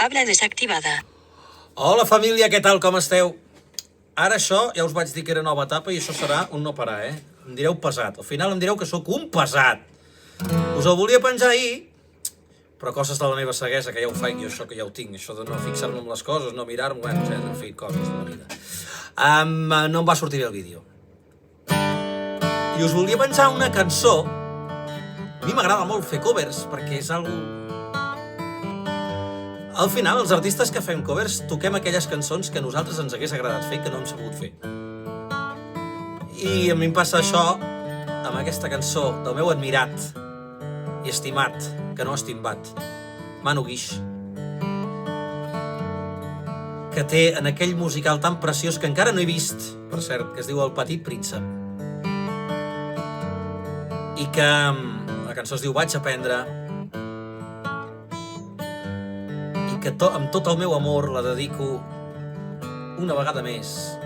habla desactivada. Hola família, què tal, com esteu? Ara això, ja us vaig dir que era nova etapa i això serà un no parar, Em direu pesat, al final em direu que sóc un pesat. Us el volia penjar ahir, però coses de la meva ceguesa, que ja ho faig, jo això que ja ho tinc, això de no fixar-me en les coses, no mirar-me, en fi, coses de la vida. No em va sortir bé el vídeo. I us volia penjar una cançó. A mi m'agrada molt fer covers, perquè és algo... Al final, els artistes que fem covers toquem aquelles cançons que a nosaltres ens hagués agradat fer i que no hem sabut fer. I a mi em passa això amb aquesta cançó del meu admirat i estimat, que no estimbat, Manu Guix, que té en aquell musical tan preciós que encara no he vist, per cert, que es diu El Petit Príncep, i que la cançó es diu Vaig aprendre, i que amb tot el meu amor la dedico una vegada més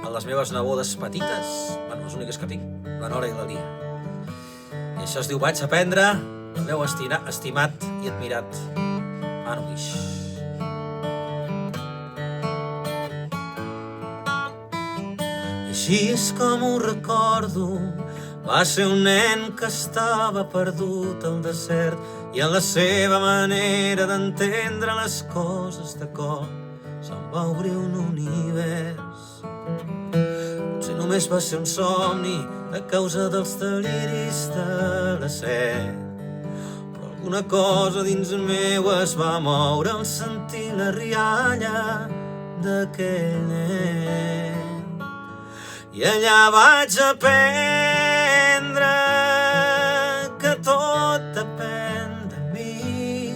a les meves nebodes petites, bueno, les úniques que tinc, la Nora i la Lia. I això es diu Vaig aprendre, el meu estimat i admirat Manu Guix. I així és com ho recordo, va ser un nen que estava perdut al desert i en la seva manera d'entendre les coses de cop se'n va obrir un univers. Potser només va ser un somni a causa dels deliris de la set, però alguna cosa dins meu es va moure al sentir la rialla d'aquell nen. I allà vaig aprendre que tot depèn de mi,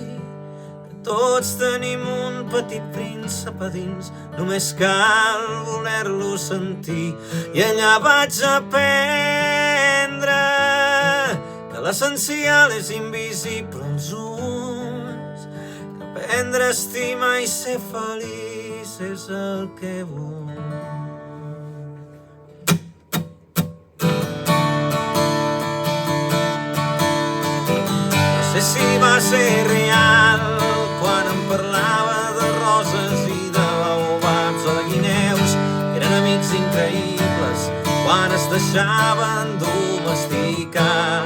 que tots tenim un petit príncep a dins, només cal voler-lo sentir. I allà vaig aprendre que l'essencial és invisible als ulls, que aprendre a estimar i ser feliç és el que vull. No sé si va ser real quan em parlava de roses i de baobabs o de guineus, que eren amics increïbles quan es deixaven domesticar.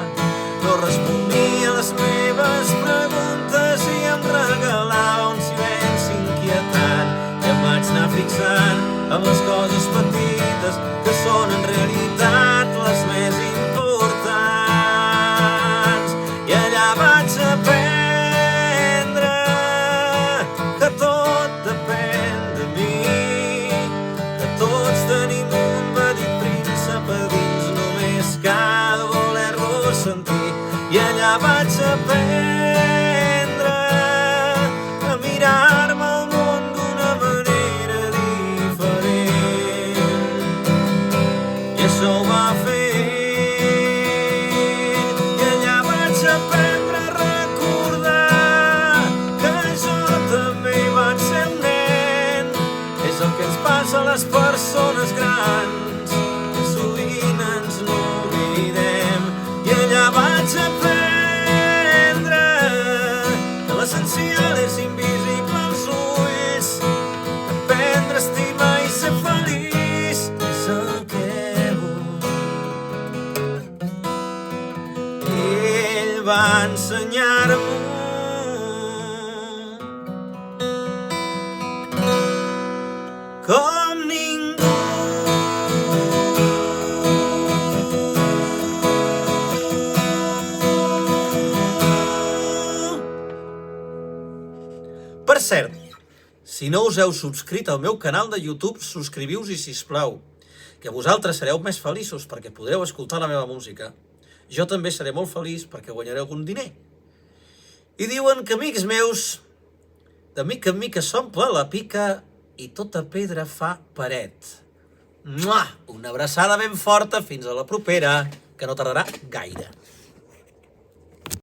No responia a les meves preguntes i em regalava un silenci inquietant, i em vaig anar fixant amb les coses petites que són en realitat les més importants. I allà vaig aprendre que tot depèn de mi, que tots tenim un petit príncep a dins, només cal voler-lo sentir. I allà vaig aprendre a mirar-me el món d'una manera diferent, i això ho va fer. I allà vaig aprendre a recordar que jo també vaig ser un nen. És el que ens passa a les persones grans, que sovint ens n'oblidem. I allà vaig aprendre que l'essencial és invisible als ulls, aprendre a estimar i ser feliç és el que vull. Ell va ensenyar-m'ho com ningú. Per cert, si no us heu subscrit al meu canal de YouTube, subscriviu-vos-hi, sisplau, que vosaltres sereu més feliços perquè podreu escoltar la meva música. Jo també seré molt feliç perquè guanyaré algun diner. I diuen que, amics meus, de mica en mica s'omple la pica i tota pedra fa paret. Una abraçada ben forta, fins a la propera, que no tardarà gaire.